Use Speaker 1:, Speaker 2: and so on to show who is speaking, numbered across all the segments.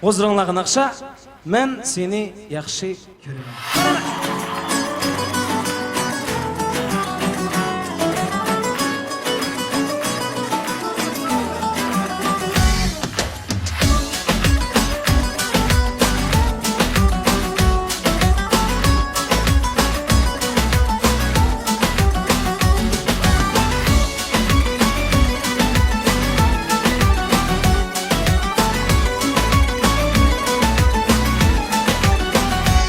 Speaker 1: Ozranlağın akşa, ben seni yaxşı görürüm.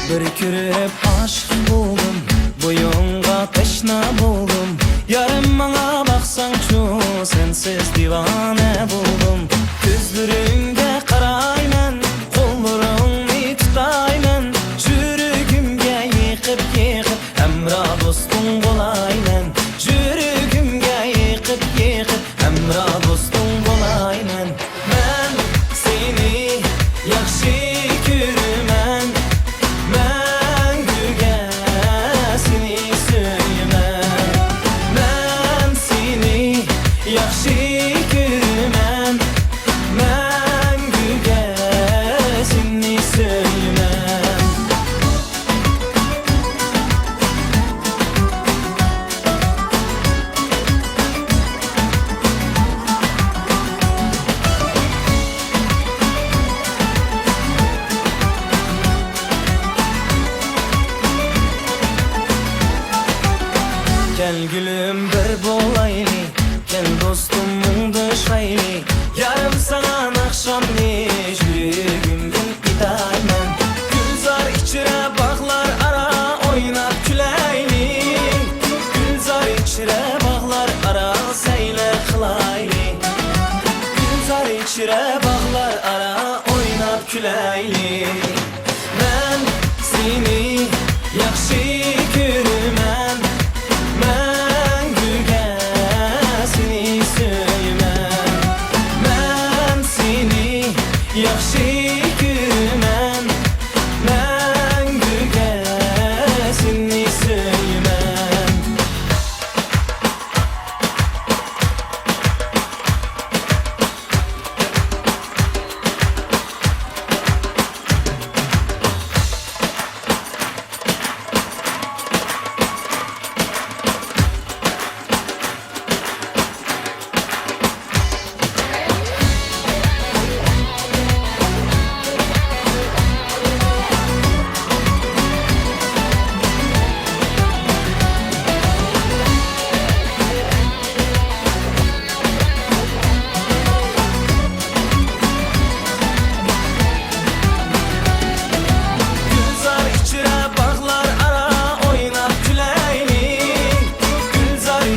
Speaker 2: Bir kürüp aşık buldum, boyunga teşna buldum. Yarım bana baksan şu, sensiz divane buldum. Gözlerinde karaymen, kollarını tutaymen. Jürgümge yıkıp yıkıp, emra dostum bolaymen. Jürgümge yıkıp yıkıp, emra dostum bolaymen. Ben seni yaxşı görürüm. Gel gülüm bir bolaylı, gel dostum dışaylı. Yarım sana akşamni, jürgümdün gidaymen. Gülzar içire bağlar ara, oynat küleyli. Gülzar içire bağlar ara, seyle kılaylı. Gülzar içire bağlar ara, oynat küleyli. Ben seni yaxşı görürüm. Yaxşı görürüm, məngüge seni söymem.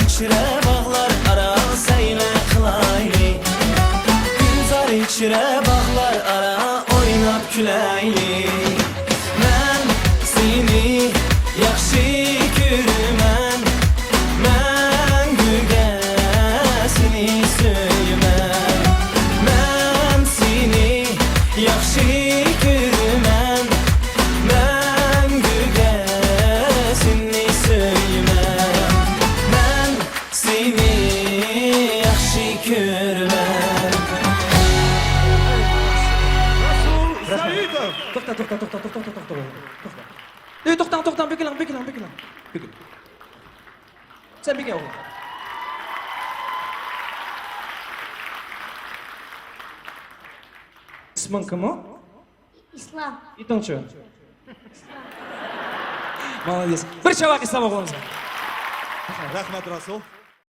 Speaker 2: İçire bağlar ara, seyle kılaylı. İçire bağlar ara, oynat küleyli. Ben seni yaxşı görürüm. Məngüge seni söymem. Ben seni yaxşı görürüm. Məngüge seni söymem. Seni yaxşı görürüm.
Speaker 1: Toxta, bekle lan. Sen bekle oğlum. İsmin kim o?
Speaker 3: İslam.
Speaker 1: İtonçu. Молодец. Bir çavak İslam oğlum.
Speaker 4: Rahmet Rasul.